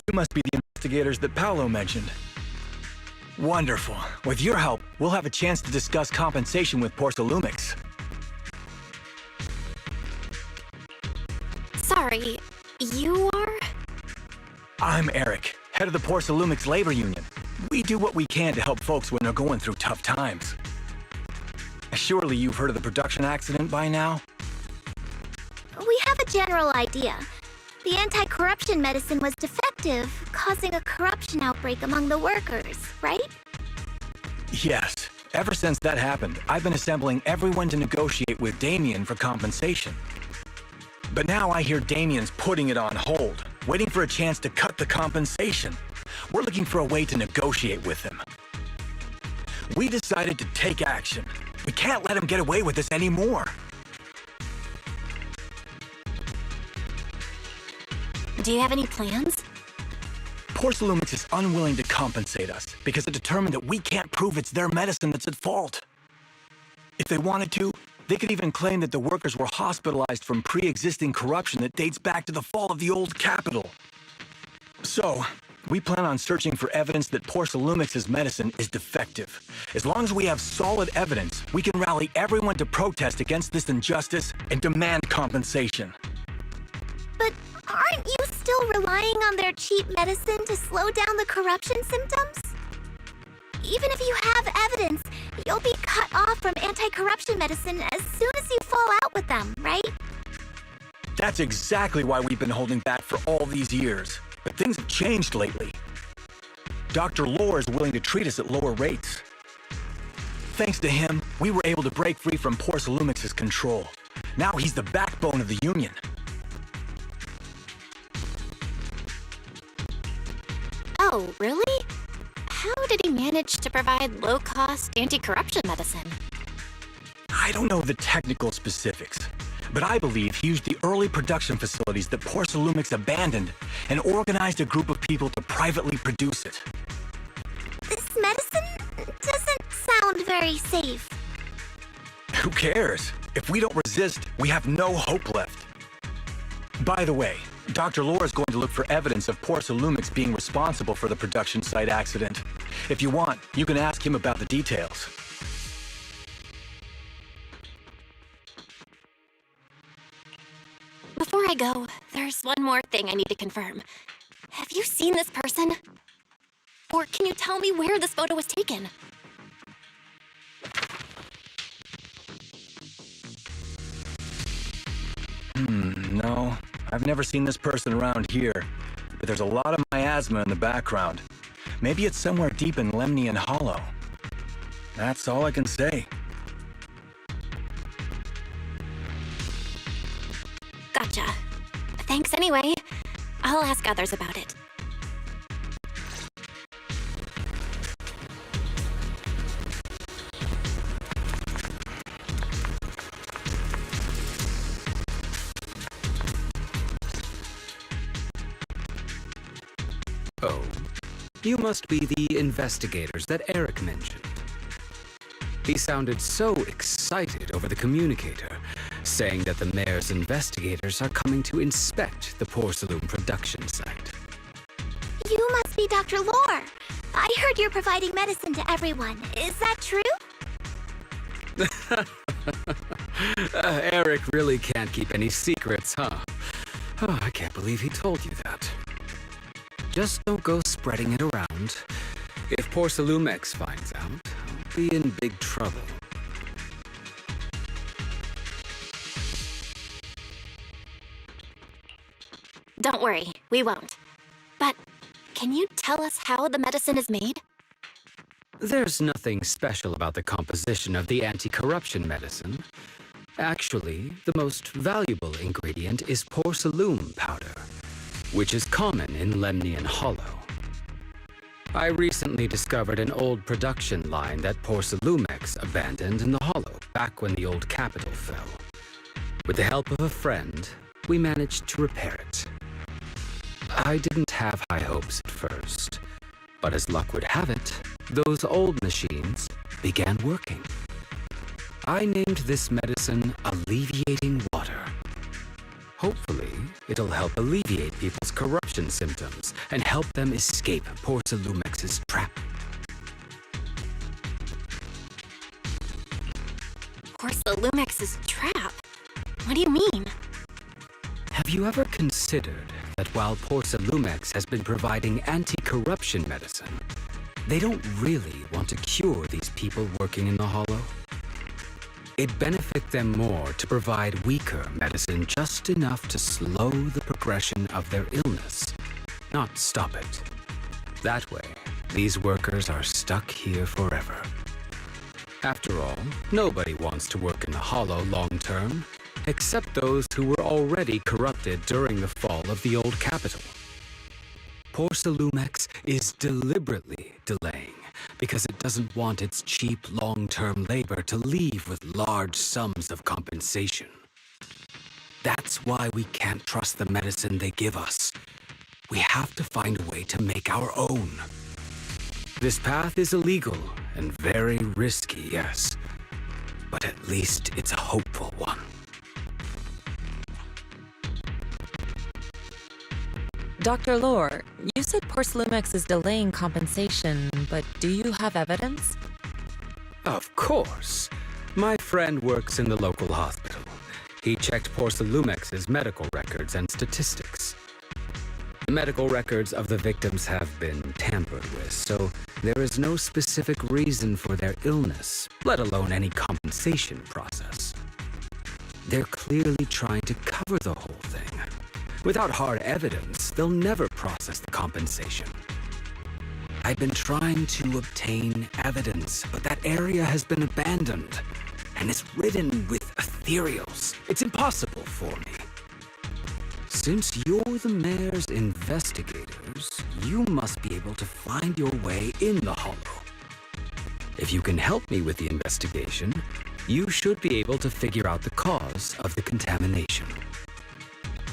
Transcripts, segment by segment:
You must be the investigators that Paolo mentioned. Wonderful. With your help, we'll have a chance to discuss compensation with Porcelumix. Sorry, you are? I'm Eric, head of the Porcelumix Labor Union. We do what we can to help folks when they're going through tough times. Surely you've heard of the production accident by now? We have a general idea. The anti-corruption medicine was defective, causing a corruption outbreak among the workers, right? Yes. Ever since that happened, I've been assembling everyone to negotiate with Damien for compensation. But now I hear Damien's putting it on hold, waiting for a chance to cut the compensation. We're looking for a way to negotiate with him. We decided to take action. We can't let him get away with this anymore. Do you have any plans? Porcelumix is unwilling to compensate us because it determined that we can't prove it's their medicine that's at fault. If they wanted to, they could even claim that the workers were hospitalized from pre-existing corruption that dates back to the fall of the old capital. So, we plan on searching for evidence that Porcelumix's medicine is defective. As long as we have solid evidence, we can rally everyone to protest against this injustice and demand compensation. But aren't you still relying on their cheap medicine to slow down the corruption symptoms? Even if you have evidence, you'll be cut off from anti-corruption medicine as soon as you fall out with them, right? That's exactly why we've been holding back for all these years. But things have changed lately. Dr. Lore is willing to treat us at lower rates. Thanks to him, we were able to break free from Porcelumix's control. Now he's the backbone of the Union. Oh, really? How did he manage to provide low-cost anti-corruption medicine? I don't know the technical specifics, but I believe he used the early production facilities that Porcelumix abandoned and organized a group of people to privately produce it. This medicine doesn't sound very safe. Who cares? If we don't resist, we have no hope left. By the way, Dr. Lore is going to look for evidence of Porcelumix being responsible for the production site accident. If you want, you can ask him about the details. Before I go, there's one more thing I need to confirm. Have you seen this person? Or can you tell me where this photo was taken? No. I've never seen this person around here, but there's a lot of miasma in the background. Maybe it's somewhere deep in Lemnian Hollow. That's all I can say. Gotcha. Thanks anyway. I'll ask others about it. Oh, you must be the investigators that Eric mentioned. He sounded so excited over the communicator, saying that the mayor's investigators are coming to inspect the porcelain production site. You must be Dr. Lore. I heard you're providing medicine to everyone. Is that true? Eric really can't keep any secrets, huh? Oh, I can't believe he told you that. Just don't go spreading it around. If Porcelumix finds out, I'll be in big trouble. Don't worry, we won't. But Can you tell us how the medicine is made? There's nothing special about the composition of the anti-corruption medicine. Actually, the most valuable ingredient is porcelain powder, which is common in Lemnian Hollow. I recently discovered an old production line that Porcelumex abandoned in the Hollow back when the old capital fell. With the help of a friend, we managed to repair it. I didn't have high hopes at first, but as luck would have it, those old machines began working. I named this medicine Alleviating Water. Hopefully, it'll help alleviate people's corruption symptoms and help them escape Porcelumex's trap. Porcelumex's trap? What do you mean? Have you ever considered that while Porcelumex has been providing anti-corruption medicine, they don't really want to cure these people working in the Hollow? It'd benefit them more to provide weaker medicine just enough to slow the progression of their illness, not stop it. That way, these workers are stuck here forever. After all, nobody wants to work in the Hollow long-term, except those who were already corrupted during the fall of the old capital. Porcelumex is deliberately delaying because it doesn't want its cheap long-term labor to leave with large sums of compensation. That's why we can't trust the medicine they give us. We have to find a way to make our own. This path is illegal and very risky, yes, but at least it's a hopeful one. Dr. Lore, you said Porcelumex is delaying compensation, but do you have evidence? Of course. My friend works in the local hospital. He checked Porcelumex's medical records and statistics. The medical records of the victims have been tampered with, so there is no specific reason for their illness, let alone any compensation process. They're clearly trying to cover the whole thing. Without hard evidence, they'll never process the compensation. I've been trying to obtain evidence, but that area has been abandoned, and it's ridden with ethereals. It's impossible for me. Since you're the mayor's investigators, you must be able to find your way in the Hollow. If you can help me with the investigation, you should be able to figure out the cause of the contamination.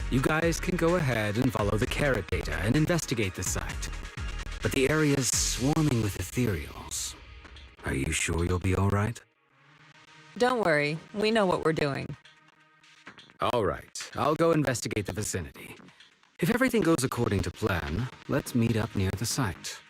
You guys can go ahead and follow the carrot data and investigate the site. But the area's swarming with ethereals. Are you sure you'll be all right? Don't worry, we know what we're doing. All right, I'll go investigate the vicinity. If everything goes according to plan, let's meet up near the site.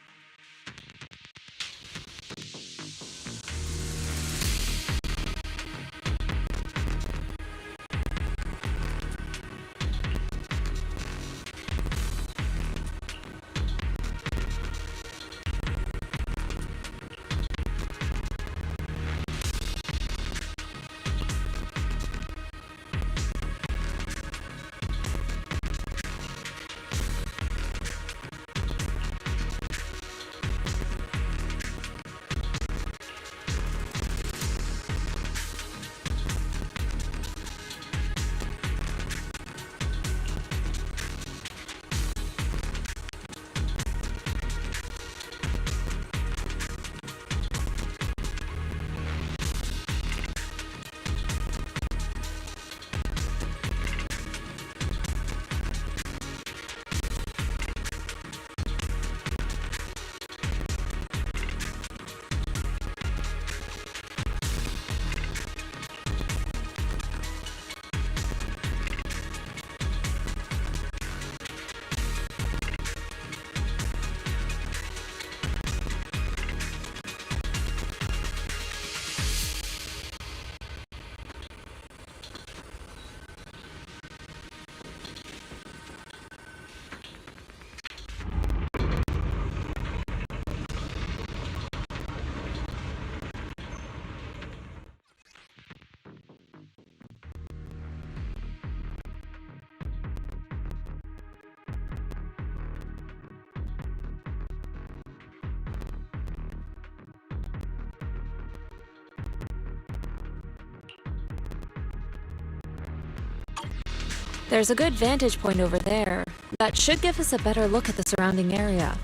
There's a good vantage point over there. That should give us a better look at the surrounding area.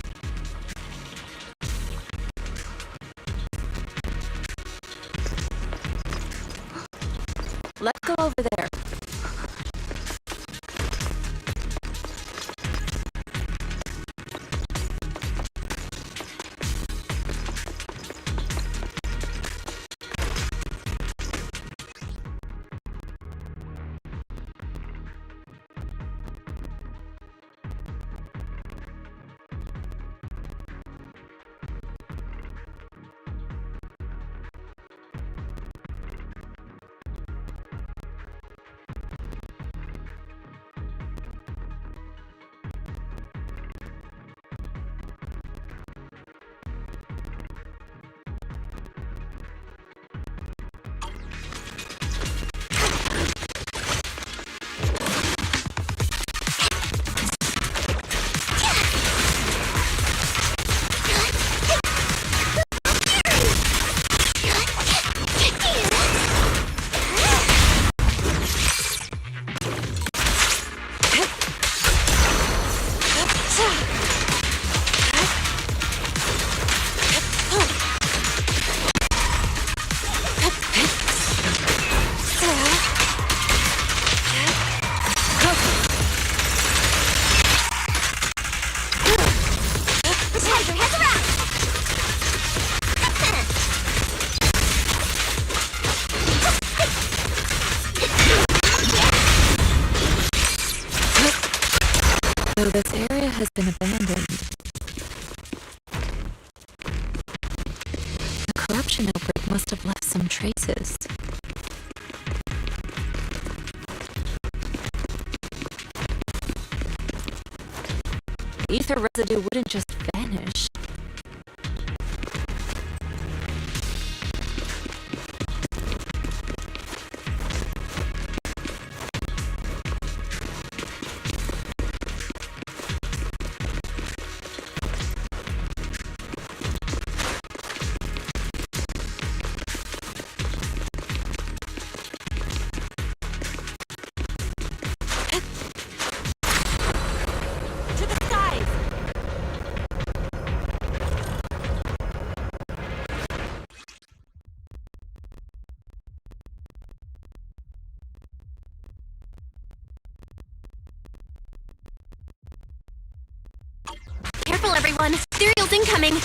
Let's go over there. So this area has been abandoned. The corruption outbreak must have left some traces. Ether residue wouldn't just vanish. Careful, everyone! Cereal's incoming!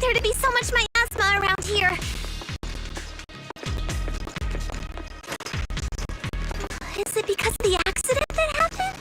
There to be so much miasma around here. Is it because of the accident that happened?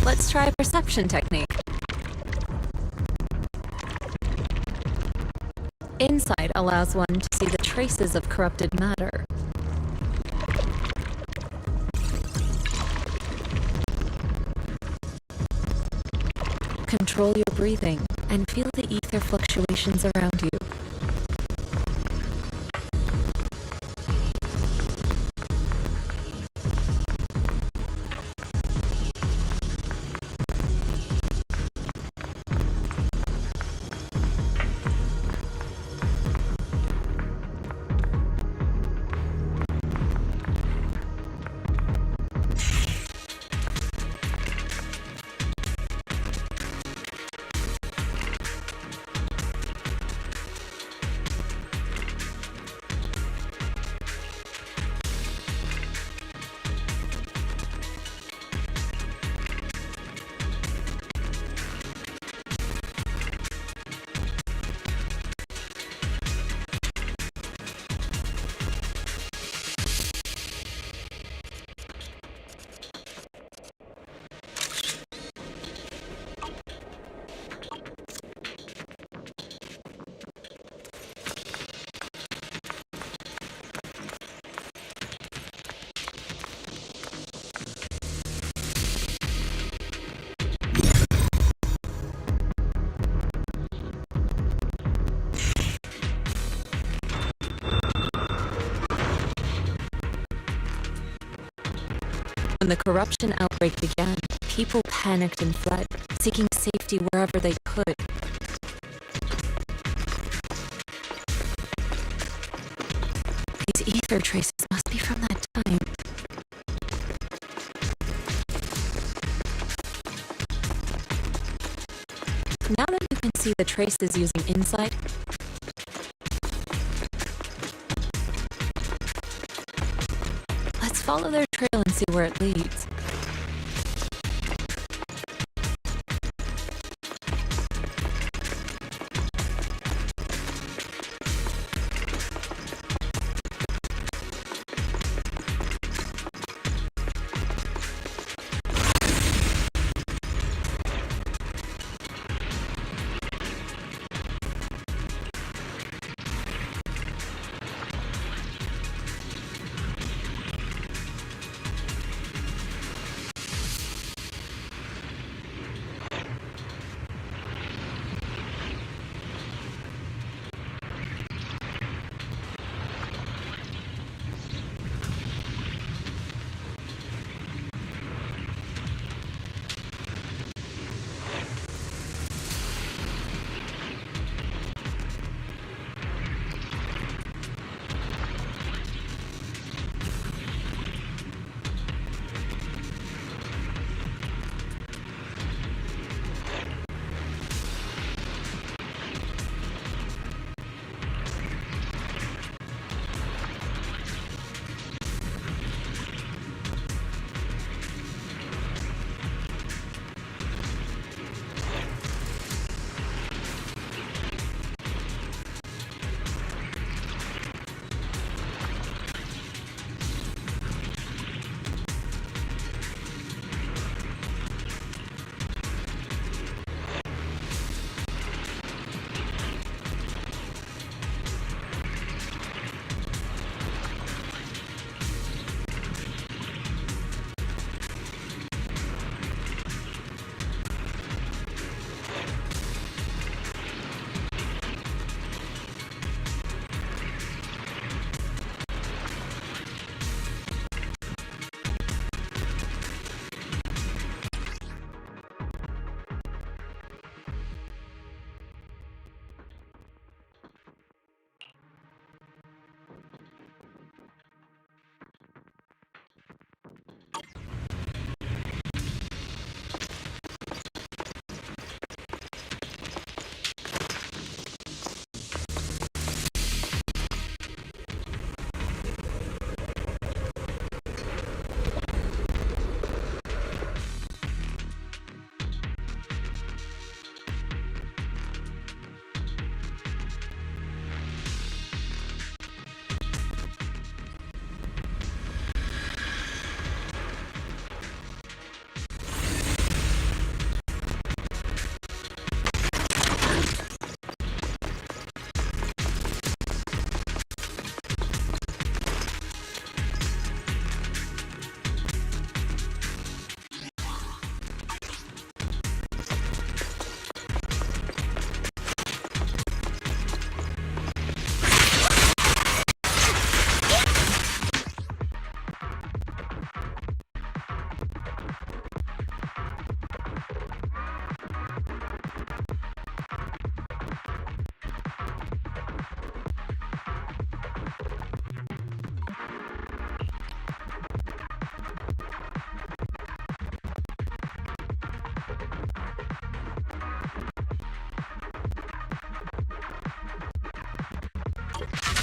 Let's try a perception technique. Insight allows one to see the traces of corrupted matter. Control your breathing and feel the ether fluctuations around you. When the corruption outbreak began, people panicked and fled, seeking safety wherever they could. These ether traces must be from that time. Now that you can see the traces using insight, let's follow their trail and see where it leads.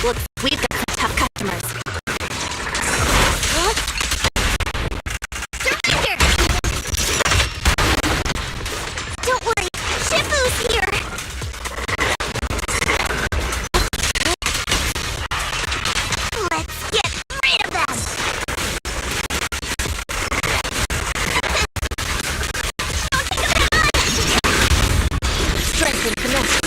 Looks like we've got some tough customers. Surrender! Don't worry, Shifu's here! Let's get rid of them! Strength and finesse.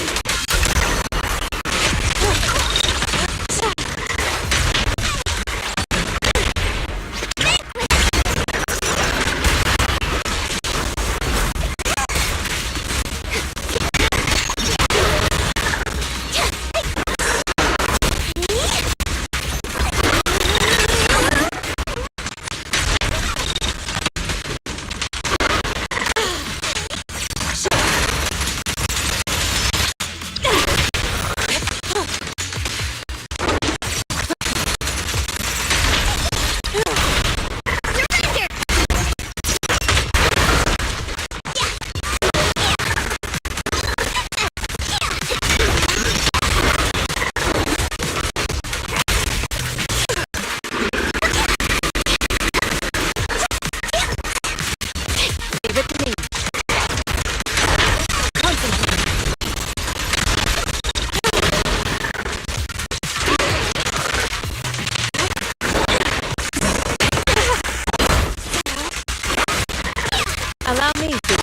Allow me to.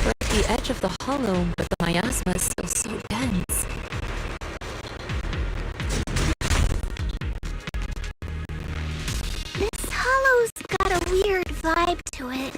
We're at the edge of the hollow, but the miasma is still so dense. This hollow's got a weird vibe to it.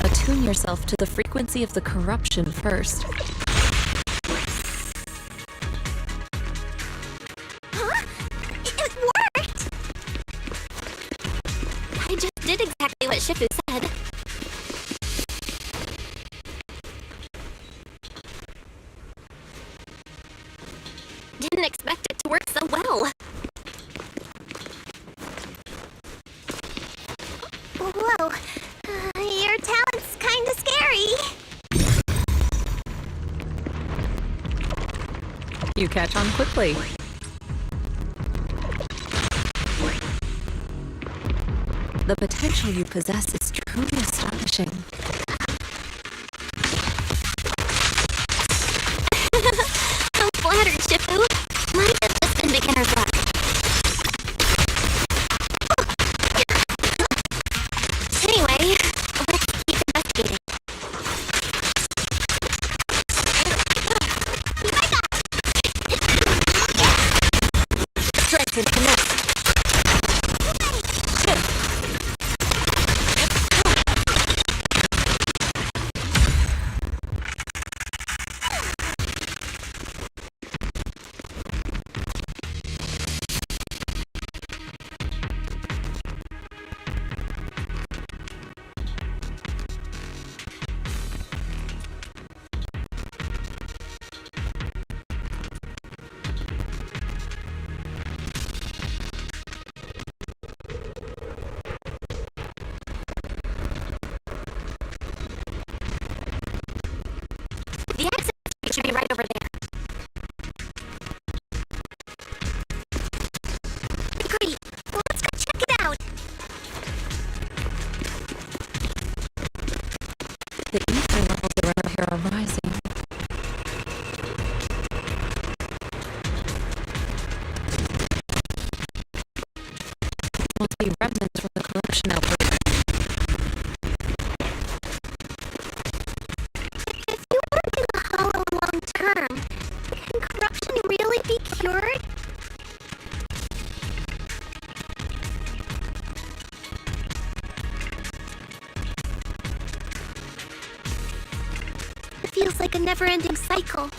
Attune yourself to the frequency of the corruption first. Huh? It worked! I just did exactly what Shifu said. Didn't expect it to work so well. Whoa. Your talent's kinda scary. You catch on quickly. The potential you possess is truly astonishing. I'm flattered, Shifu. Might have just been beginner's luck. Anyway, let's keep investigating. Strength and finesse. The exit should be right over there. Great. Well, let's go check it out. The ether levels around here are rising. It must be specimens from the corruption outbreak. If you work in the hollow long term, can corruption really be cured? It feels like a never-ending cycle.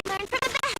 Learn from the best!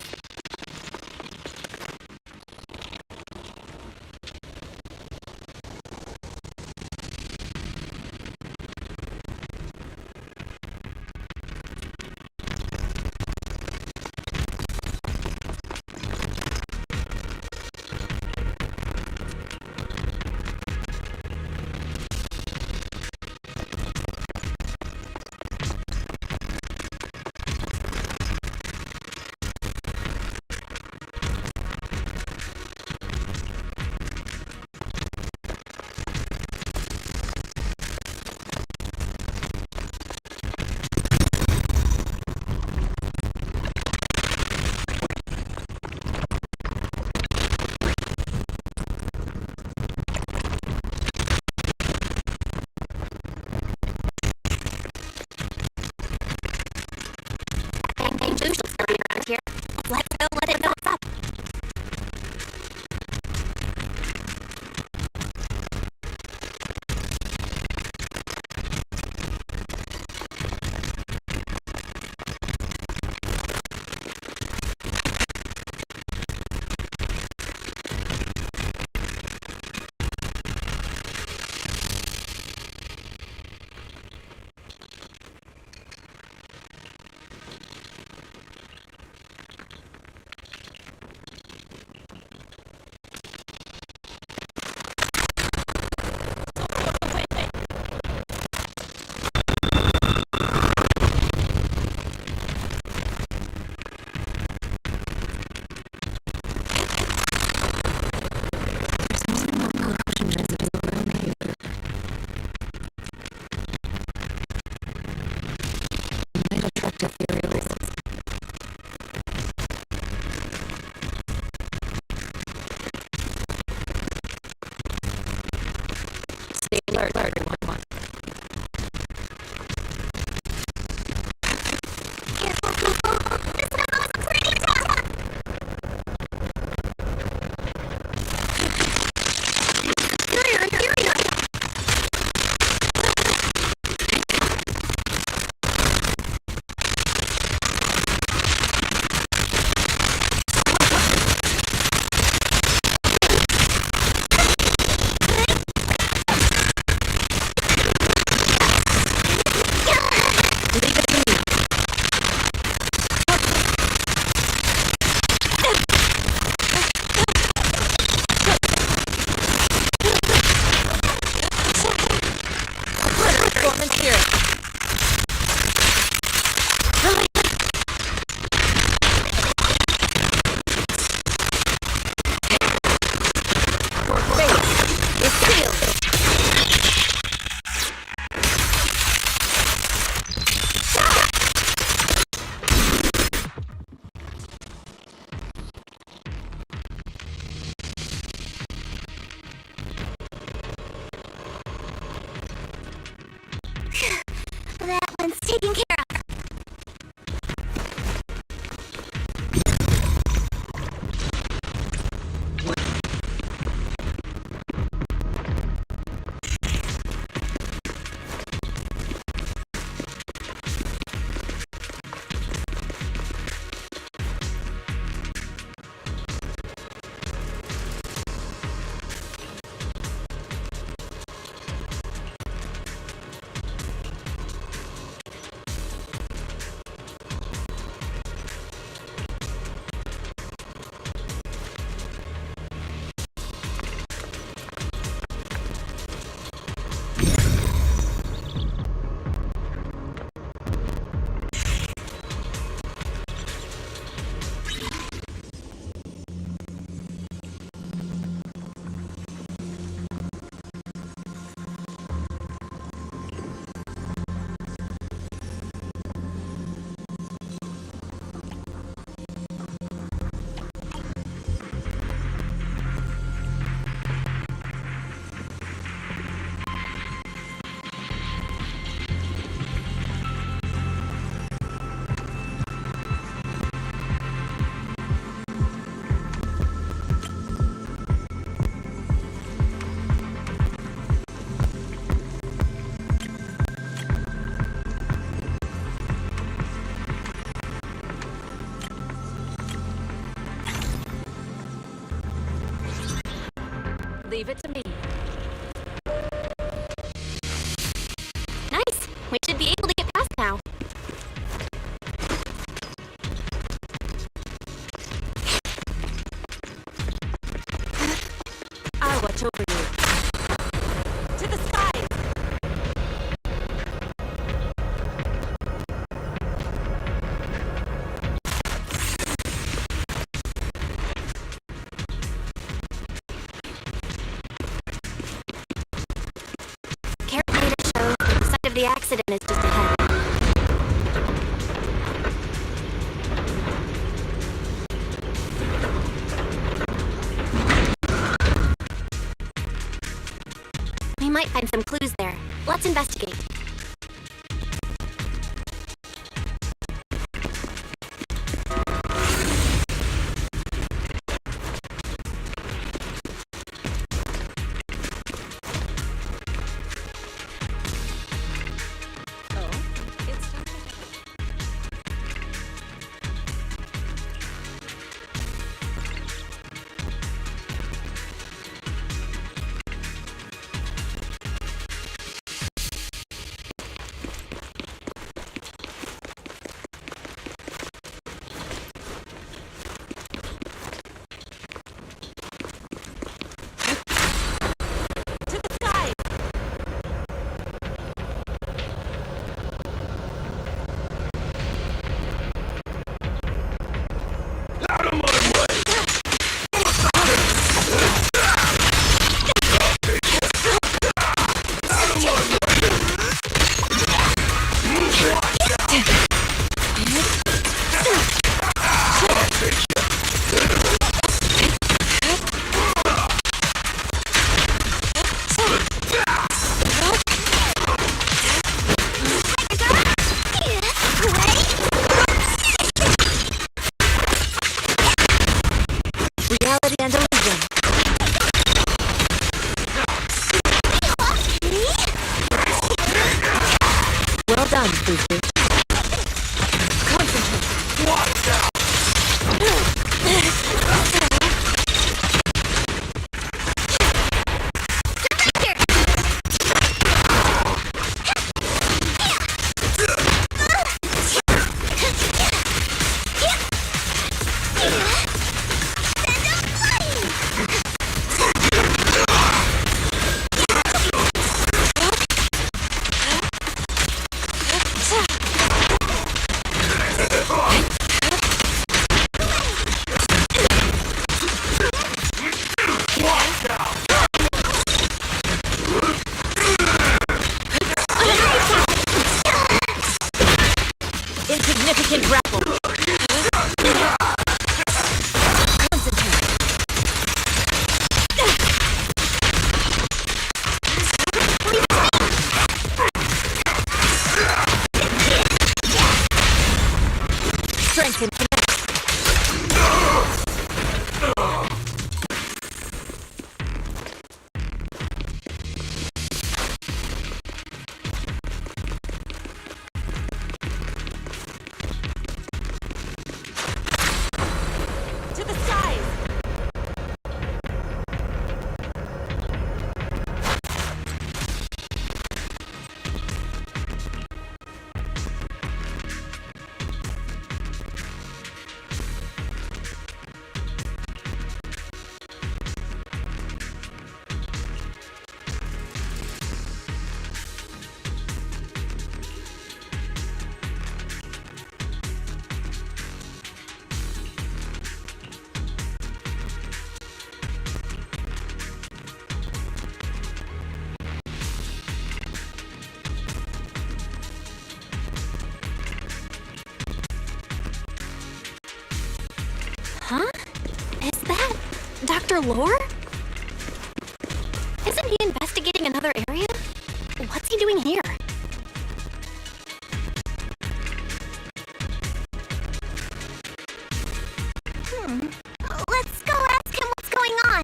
watch over you. To the skies! Carrot data shows that the site of the accident is just ahead. We might find some clues there. Let's investigate. Oh, it's time to To the skies! Reality and illusion. Well done, Fufu. Concentrate. Insignificant grapple. Concentrate. Strength and connect. To the skies! Huh? Is that Dr. Lore? Isn't he investigating another area? What's he doing here? Let's go ask him what's going on.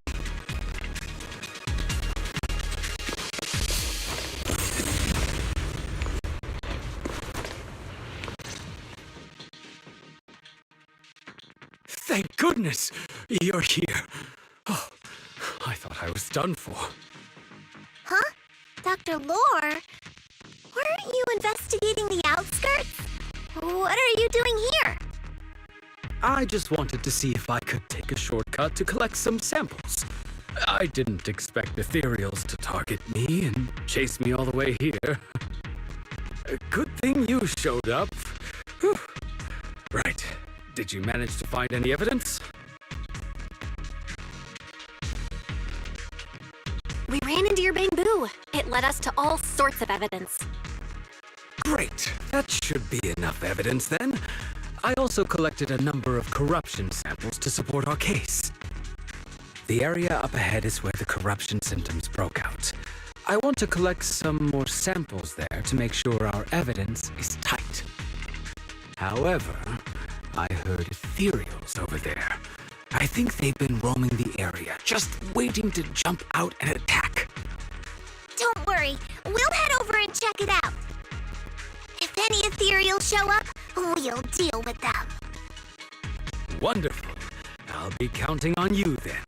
Thank goodness you're here. Oh, I thought I was done for. Huh? Dr. Lore? Weren't you investigating the outskirts? What are you doing here? I just wanted to see if I could take a shortcut to collect some samples. I didn't expect ethereals to target me and chase me all the way here. Good thing you showed up. Whew. Right. Did you manage to find any evidence? We ran into your bamboo. It led us to all sorts of evidence. Great. That should be enough evidence then. I also collected a number of corruption samples to support our case. The area up ahead is where the corruption symptoms broke out. I want to collect some more samples there to make sure our evidence is tight. However, I heard ethereals over there. I think they've been roaming the area, just waiting to jump out and attack. Don't worry, we'll head over and check it out. If any ethereals show up, we'll deal with them. Wonderful. I'll be counting on you then.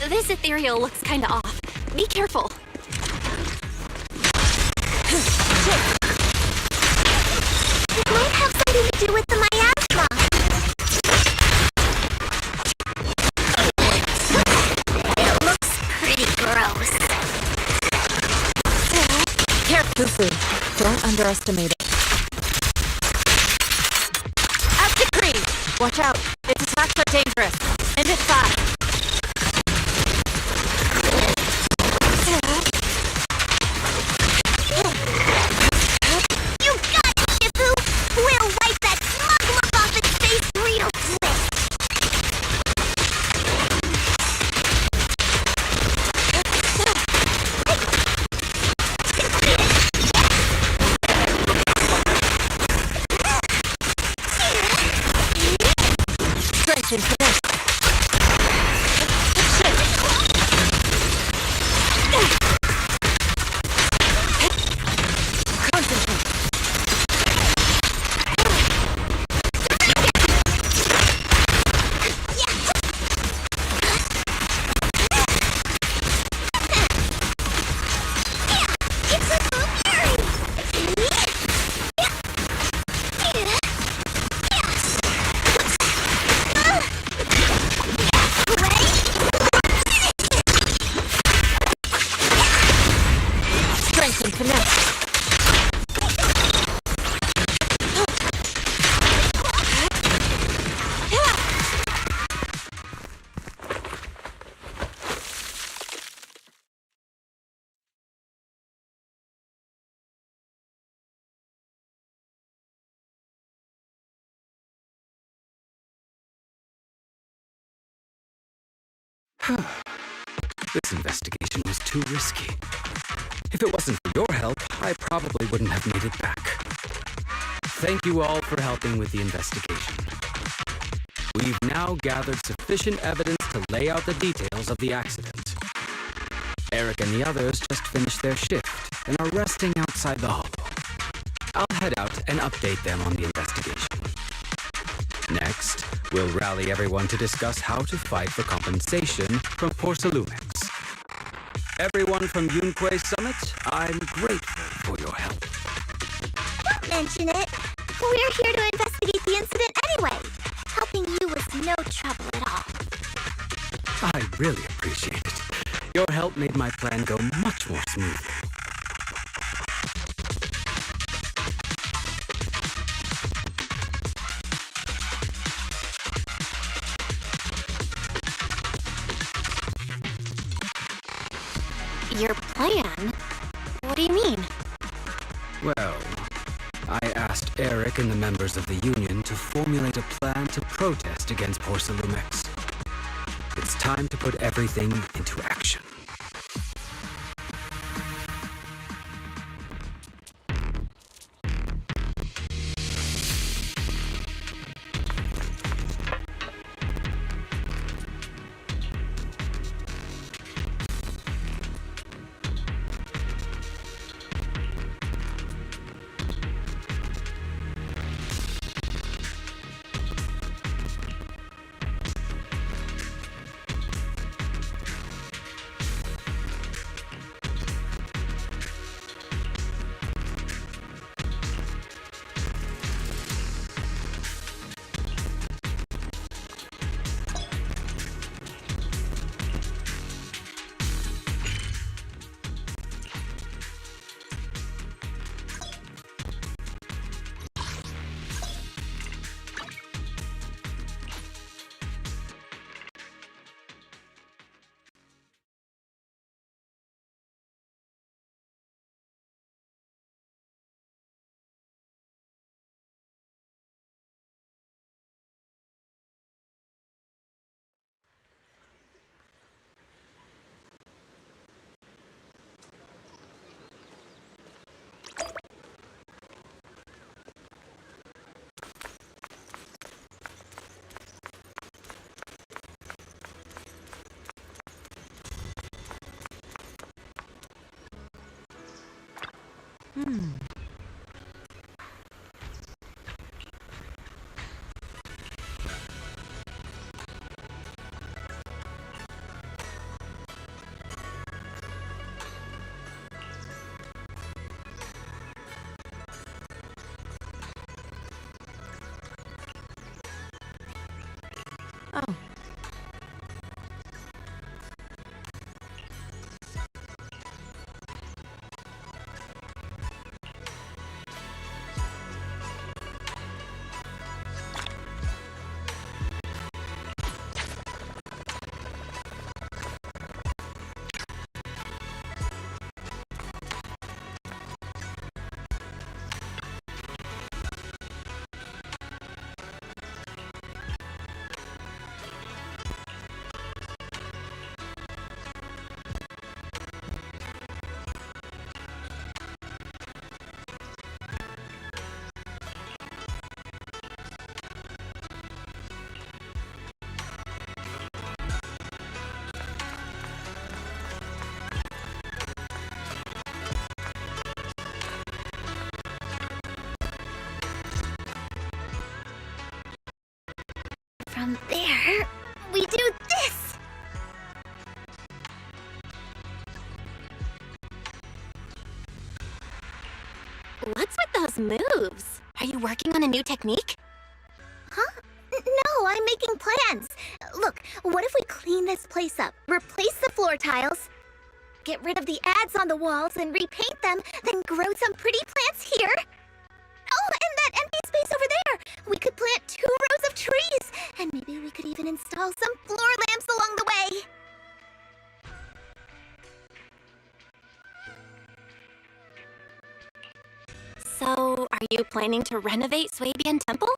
This ethereal looks kinda off. Be careful. It might have something to do with the miasma. It looks pretty gross. Careful, Fufu. Don't underestimate it. As decreed. Watch out. Its attacks are dangerous. And it's fast. You got it, Shifu! We'll wipe that smug look off its face real quick! Strength and finesse. This investigation was too risky. If it wasn't for your help, I probably wouldn't have made it back. Thank you all for helping with the investigation. We've now gathered sufficient evidence to lay out the details of the accident. Eric and the others just finished their shift and are resting outside the hall. I'll head out and update them on the investigation. Next, we'll rally everyone to discuss how to fight for compensation from Porcelumex. Everyone from Yunque Summit, I'm grateful for your help. Don't mention it. We're here to investigate the incident anyway. Helping you was no trouble at all. I really appreciate it. Your help made my plan go much more smoothly. Your plan? What do you mean? Well, I asked Eric and the members of the Union to formulate a plan to protest against Porcelumex. It's time to put everything into action. Oh. From there, we do this! What's with those moves? Are you working on a new technique? Huh? No, I'm making plans. Look, what if we clean this place up, replace the floor tiles, get rid of the ads on the walls and repaint them, then grow some pretty plants here? Oh, and that empty space over there! We could plant 2 rows of trees, and maybe we could even install some floor lamps along the way. So, are you planning to renovate Swabian Temple?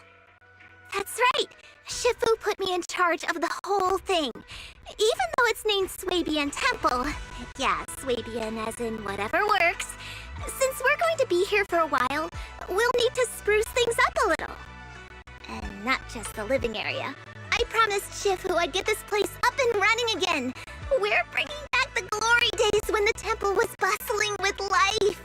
That's right! Shifu put me in charge of the whole thing. Even though it's named Swabian Temple. Yeah, Swabian as in whatever works. Since we're going to be here for a while, we'll need to spruce things up a little. And not just the living area. I promised Shifu I'd get this place up and running again. We're bringing back the glory days when the temple was bustling with life.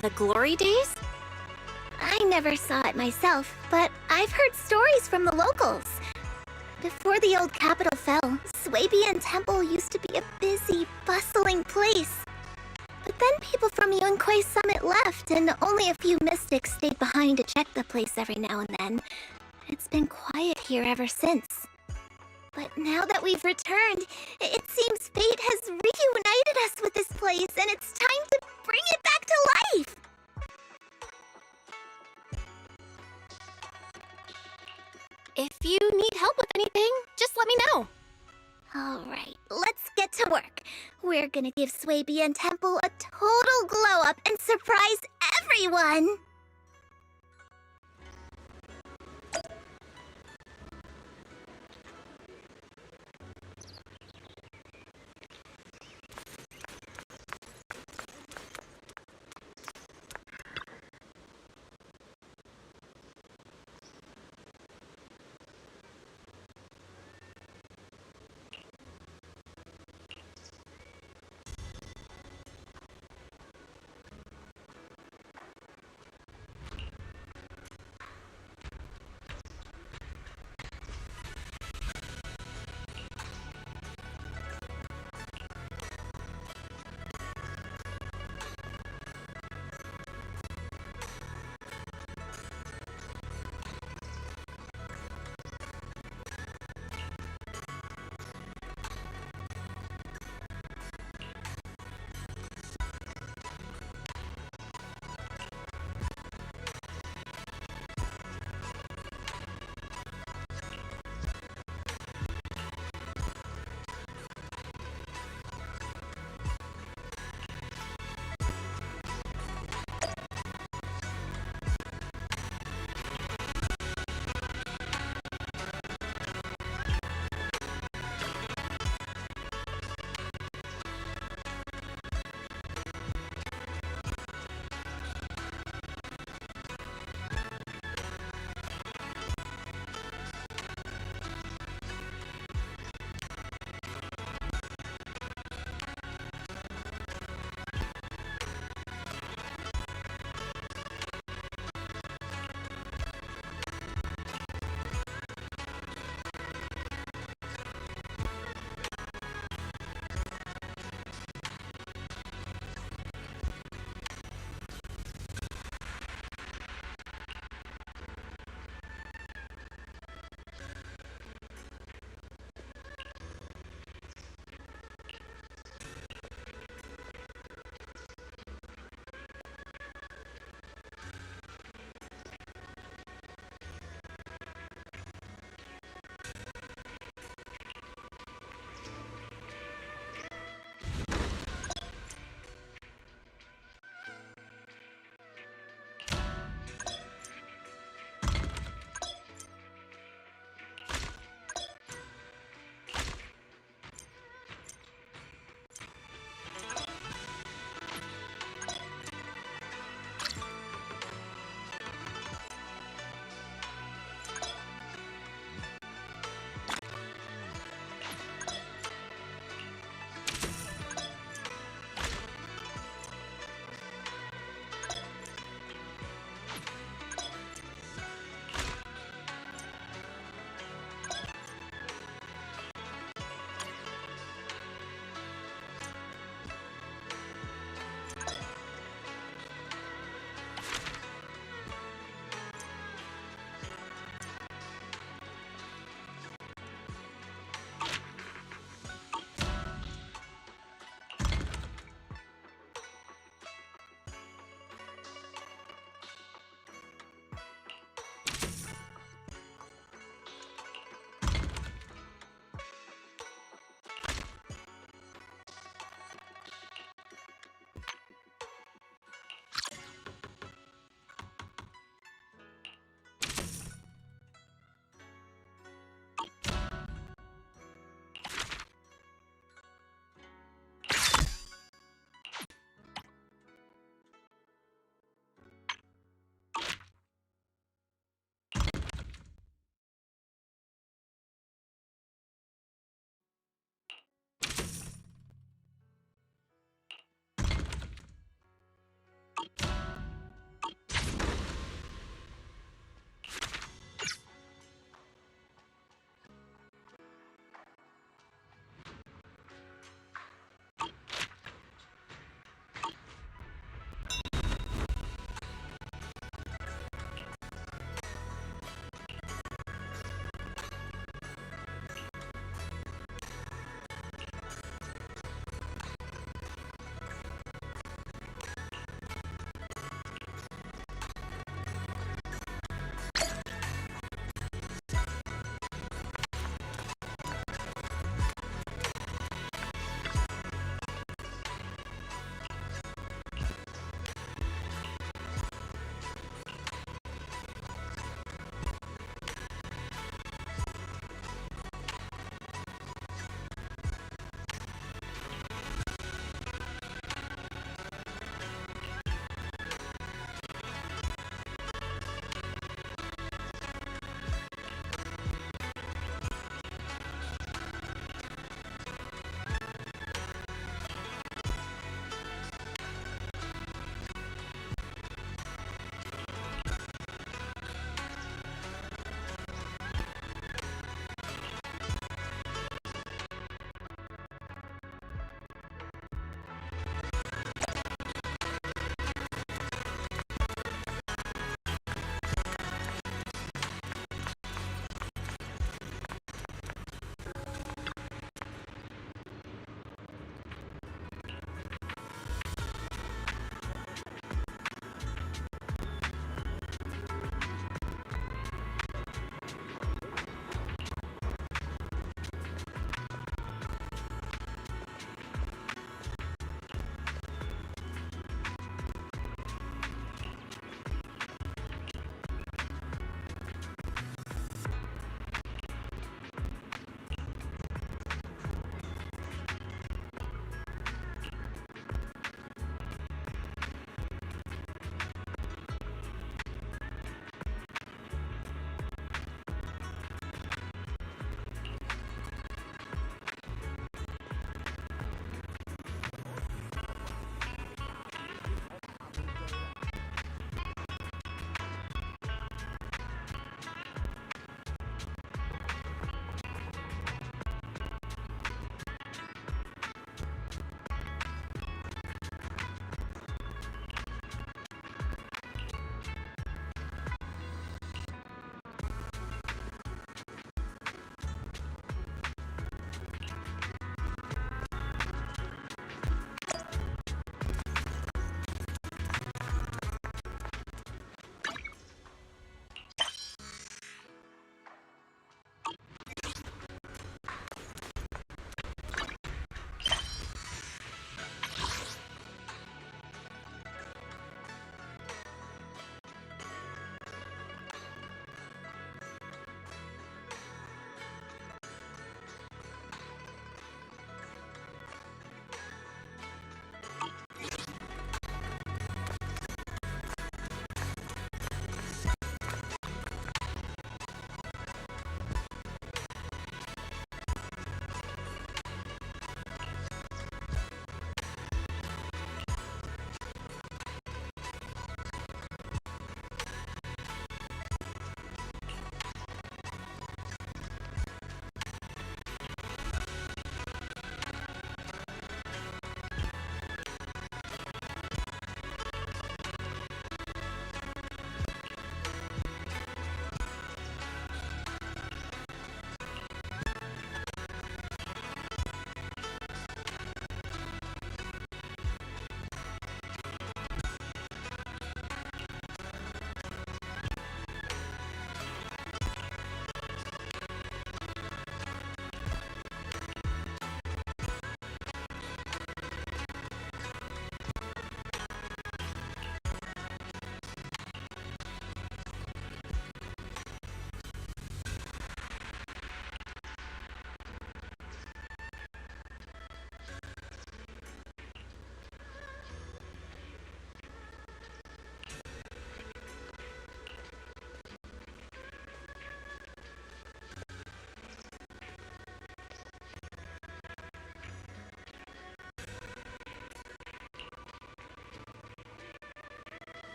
The glory days? I never saw it myself, but I've heard stories from the locals. Before the old capital fell, Swabian Temple used to be a busy, bustling place. But then people from Yunque's summit left, and only a few mystics stayed behind to check the place every now and then. It's been quiet here ever since. But now that we've returned, it seems fate has reunited us with this place, and it's time to bring it back to life! If you need help with anything, just let me know. Alright, let's get to work. We're gonna give Swabian Temple a total glow-up and surprise everyone!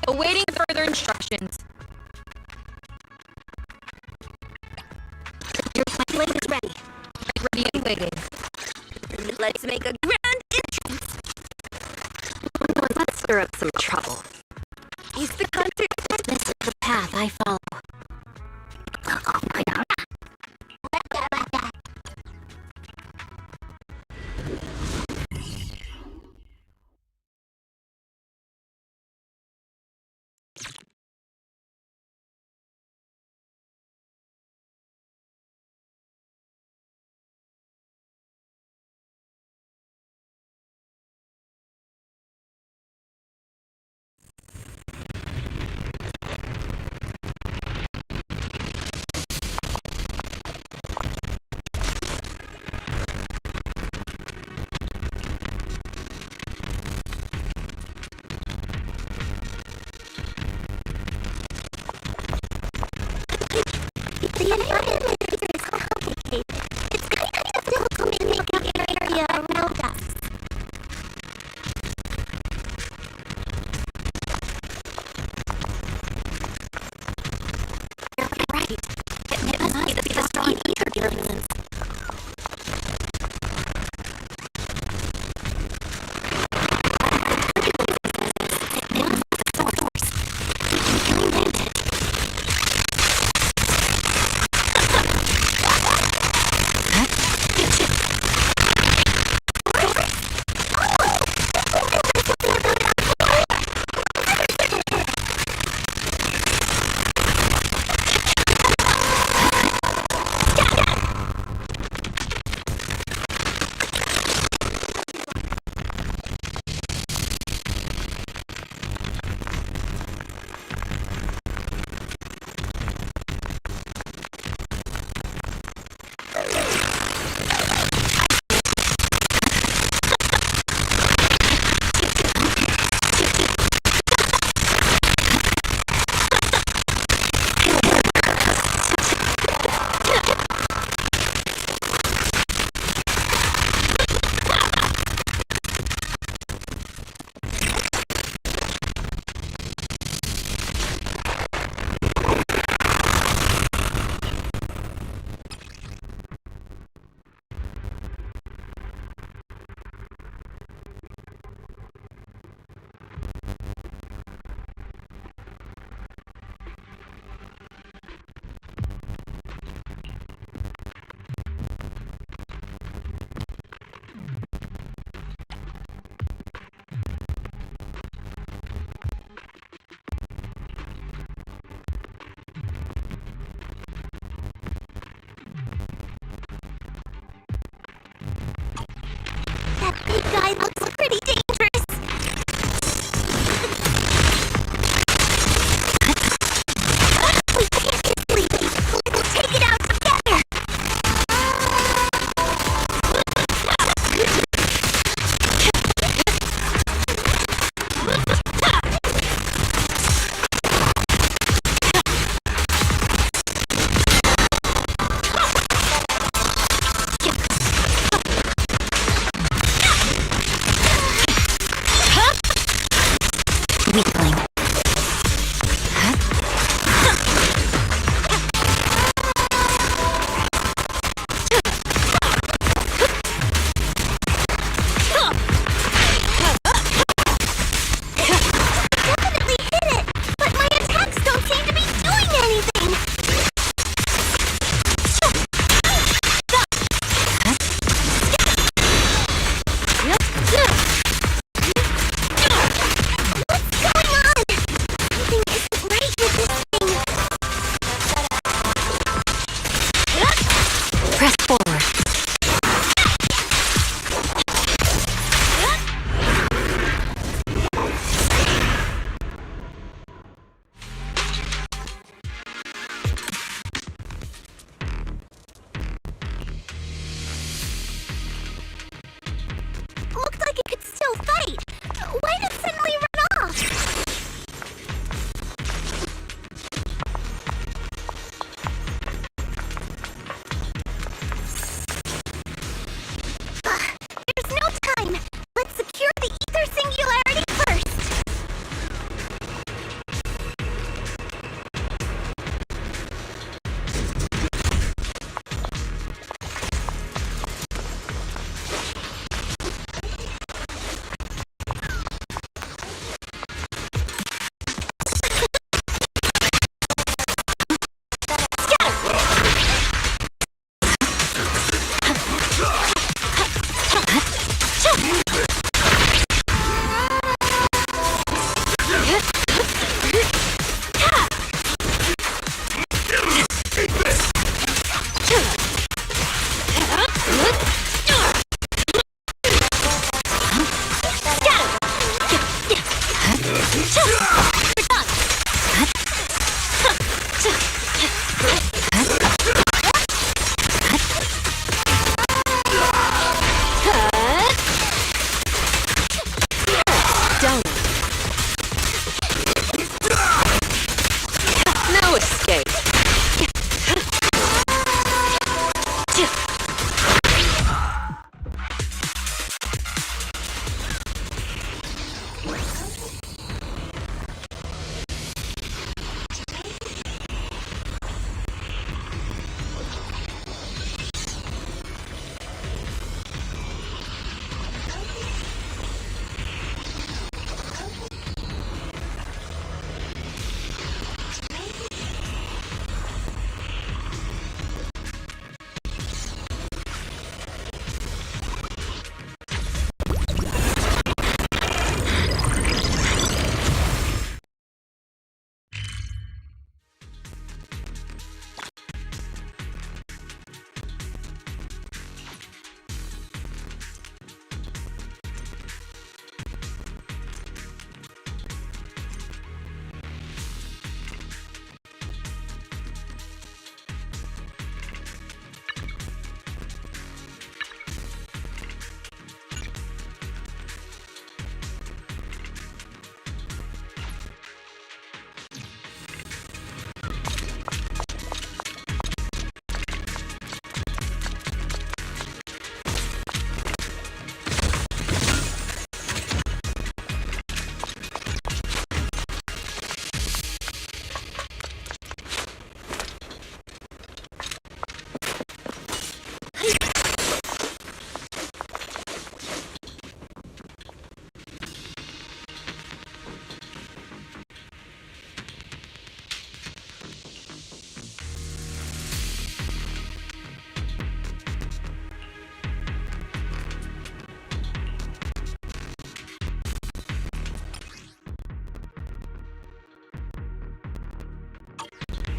Awaiting further instructions. My blade is ready. Ready and waiting. Let's make a grand entrance. Let's stir up some trouble. He's the hunter. This is the path I follow. Oh my god. The environment is complicated. It's kind of difficult to make the area around us. You're right. It must be the strong ether turbulence.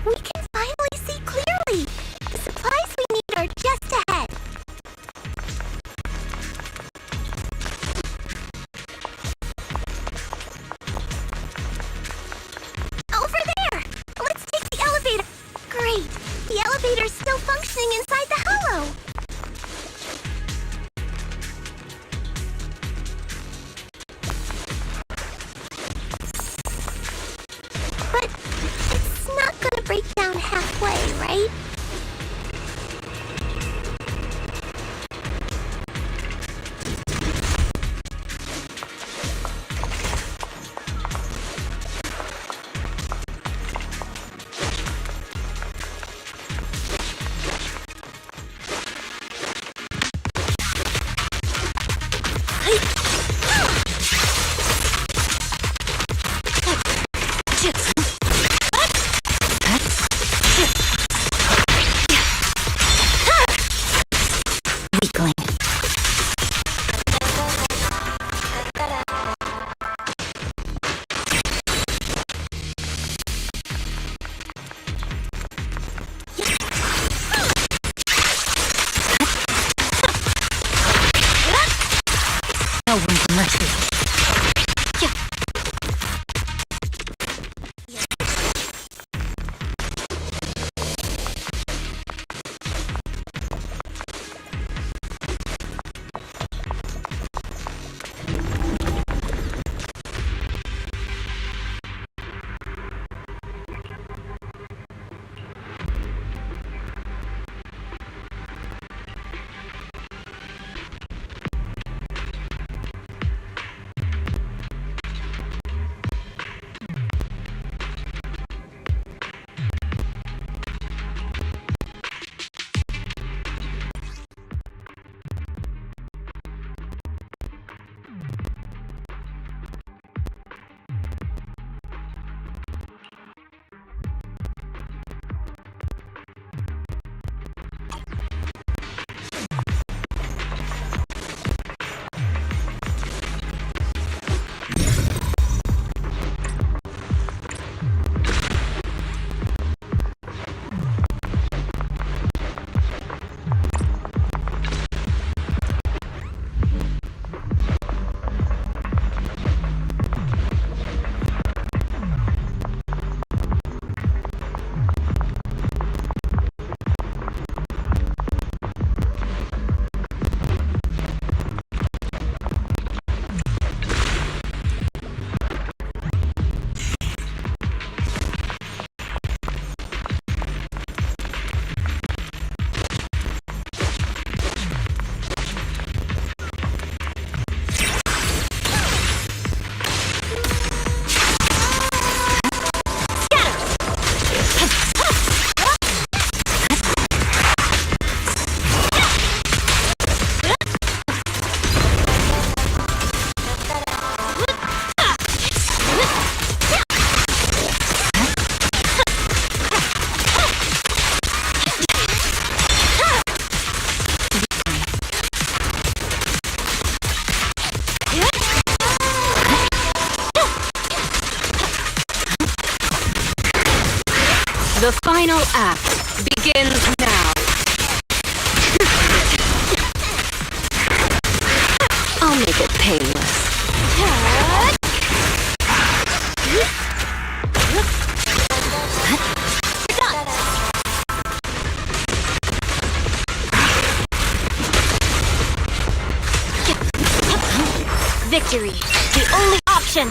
We can finally see clearly! The supplies we need are just ahead. Over there! Let's take the elevator! Great! The elevator's still functioning inside the hollow! But it's not gonna break down halfway, right? Weakling. No room for mercy. The final act begins now. I'll make it painless. Victory, the only option!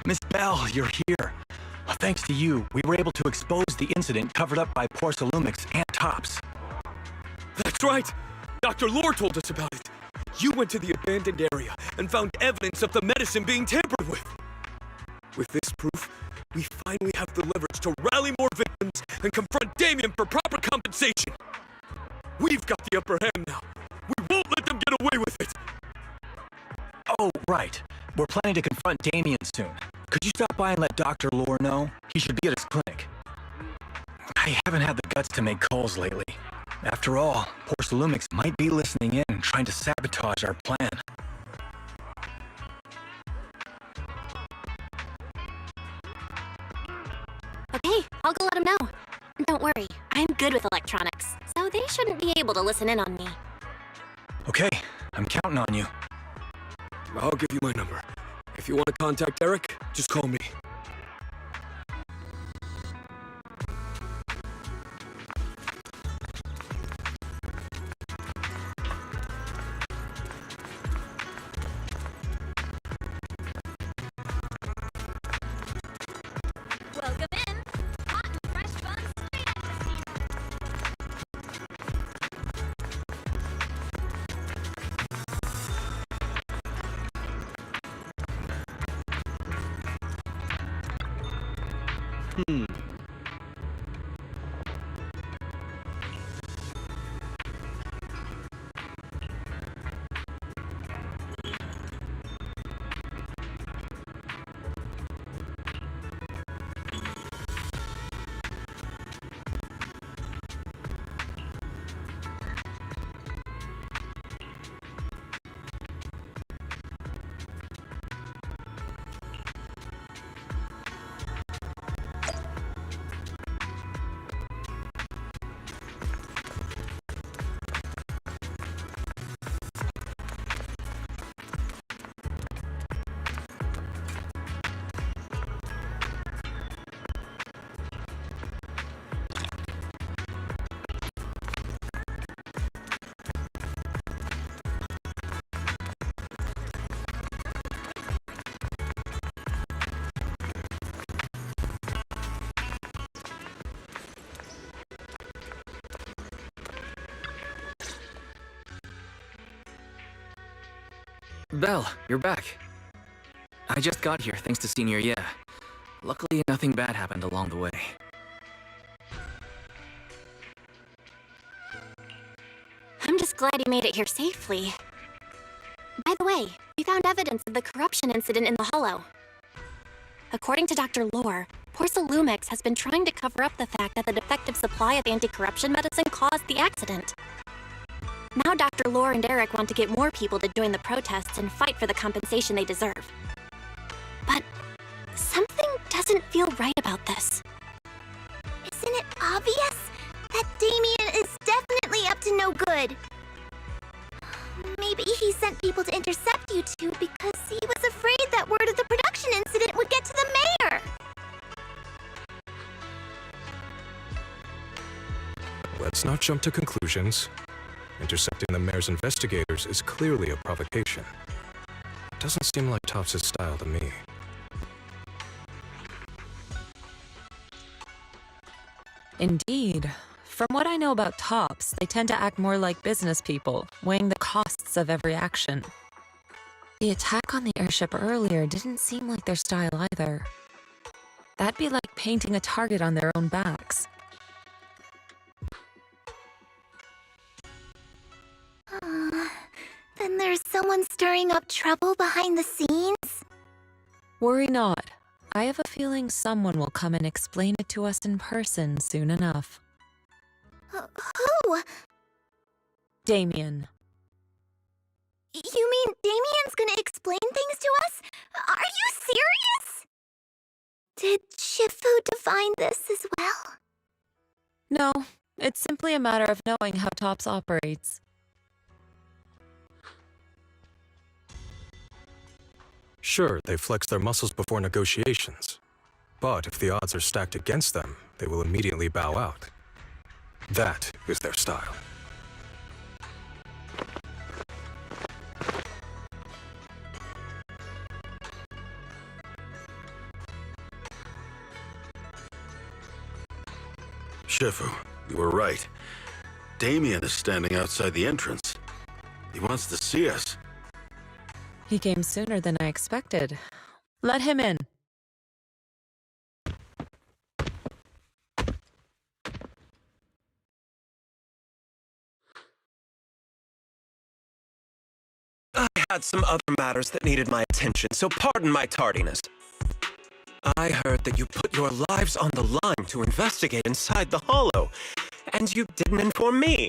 Miss Bell, you're here. Well, thanks to you, we were able to expose the incident covered up by Porcelumix and Tops. That's right! Dr. Lore told us about it. You went to the abandoned area and found evidence of the medicine being tampered with. With this proof, we finally have the leverage to rally more victims and confront Damien for proper compensation. We've got the upper hand now. We won't let them get away with it. Oh, right. We're planning to confront Damien soon. Could you stop by and let Dr. Lore know? He should be at his clinic. I haven't had the guts to make calls lately. After all, Porcelumix might be listening in and trying to sabotage our plan. Okay, I'll go let him know. Don't worry, I'm good with electronics, so they shouldn't be able to listen in on me. Okay, I'm counting on you. I'll give you my number. If you want to contact Eric, just call me. Belle, you're back. I just got here thanks to Senior Yeah. Luckily, nothing bad happened along the way. I'm just glad you made it here safely. By the way, we found evidence of the corruption incident in the Hollow. According to Dr. Lore, Porcelumex has been trying to cover up the fact that the defective supply of anti-corruption medicine caused the accident. Now Dr. Lore and Eric want to get more people to join the protests and fight for the compensation they deserve. But something doesn't feel right about this. Isn't it obvious? That Damien is definitely up to no good. Maybe he sent people to intercept you two because he was afraid that word of the production incident would get to the mayor. Let's not jump to conclusions. Intercepting the mayor's investigators is clearly a provocation. Doesn't seem like Topps' style to me. Indeed. From what I know about Topps, they tend to act more like business people, weighing the costs of every action. The attack on the airship earlier didn't seem like their style either. That'd be like painting a target on their own backs. Then there's someone stirring up trouble behind the scenes? Worry not. I have a feeling someone will come and explain it to us in person soon enough. Who? Damien. You mean Damien's gonna explain things to us? Are you serious? Did Shifu define this as well? No, it's simply a matter of knowing how Topps operates. Sure, they flex their muscles before negotiations. But if the odds are stacked against them, they will immediately bow out. That is their style. Shifu, you were right. Damien is standing outside the entrance. He wants to see us. He came sooner than I expected. Let him in. I had some other matters that needed my attention, so pardon my tardiness. I heard that you put your lives on the line to investigate inside the Hollow, and you didn't inform me.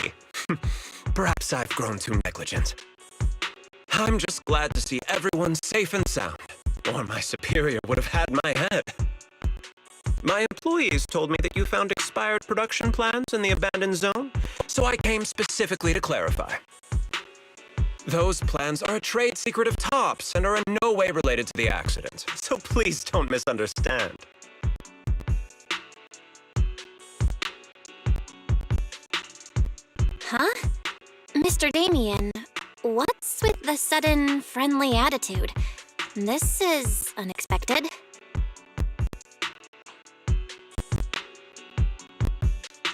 Perhaps I've grown too negligent. I'm just glad to see everyone safe and sound, or my superior would have had my head. My employees told me that you found expired production plans in the abandoned zone, so I came specifically to clarify. Those plans are a trade secret of Topps and are in no way related to the accident, so please don't misunderstand. Huh? Mr. Damien, what's with the sudden friendly attitude? This is unexpected.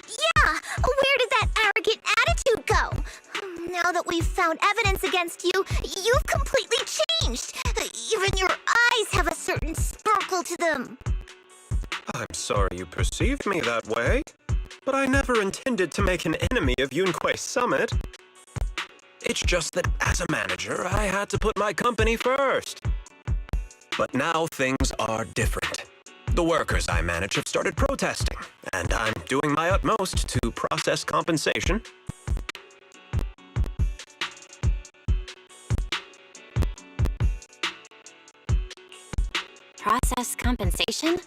Yeah! Where did that arrogant attitude go? Now that we've found evidence against you, you've completely changed. Even your eyes have a certain sparkle to them. I'm sorry you perceived me that way, but I never intended to make an enemy of Yunquei Summit. It's just that as a manager, I had to put my company first. But now things are different. The workers I manage have started protesting, and I'm doing my utmost to process compensation. Process compensation?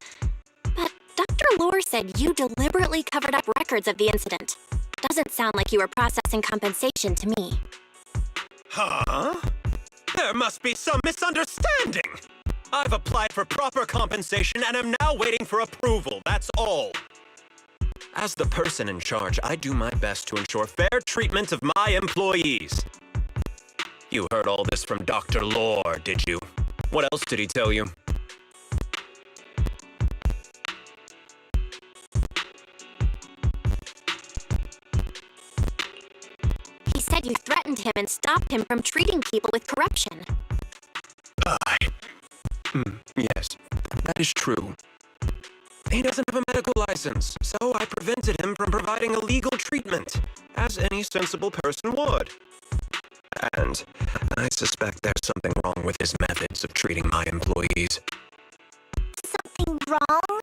But Dr. Lore said you deliberately covered up records of the incident. Doesn't sound like you were processing compensation to me. Huh? There must be some misunderstanding! I've applied for proper compensation and am now waiting for approval, that's all. As the person in charge, I do my best to ensure fair treatment of my employees. You heard all this from Dr. Lore, did you? What else did he tell you? He said you threatened him and stopped him from treating people with corruption. Yes, that is true. He doesn't have a medical license, so I prevented him from providing a legal treatment, as any sensible person would. And I suspect there's something wrong with his methods of treating my employees. Something wrong?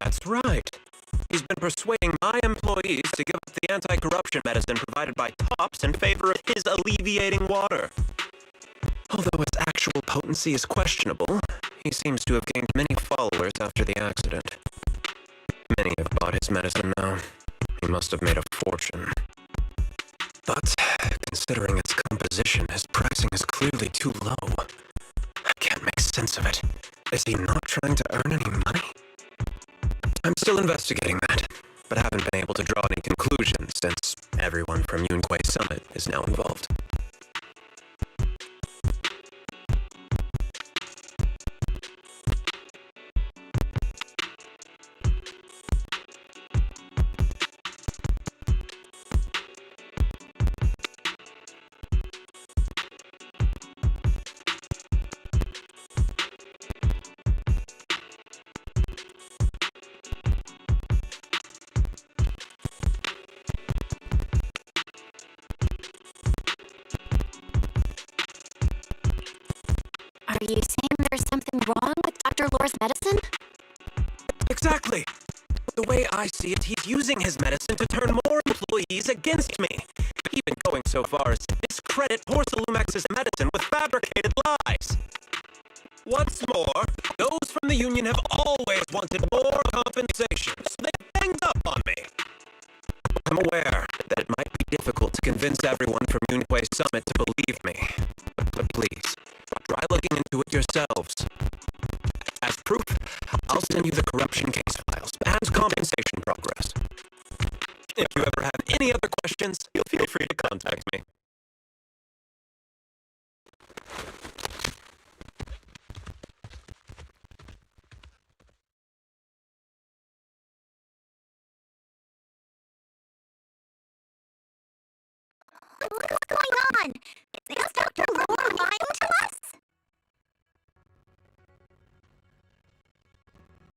That's right. He's been persuading my employees to give up the anti-corruption medicine provided by TOPS in favor of his alleviating water. Although its actual potency is questionable, he seems to have gained many followers after the accident. Many have bought his medicine now. He must have made a fortune. But, considering its composition, his pricing is clearly too low. I can't make sense of it. Is he not trying to earn any money? I'm still investigating that, but haven't been able to draw any conclusions since everyone from Yunquei Summit is now involved. Are you saying there's something wrong with Dr. Lore's medicine? Exactly! The way I see it, he's using his medicine to turn more employees against me. Even going so far as to discredit Porcelumex's medicine with fabricated lies. What's more, those from the union have always wanted more compensation, so they've banged up on me. I'm aware that it might be difficult to convince everyone from Yunquei Summit to believe me, but please, try looking into it yourselves. As proof, I'll send you the corruption case files and compensation progress. If you ever have any other questions, feel free to contact me.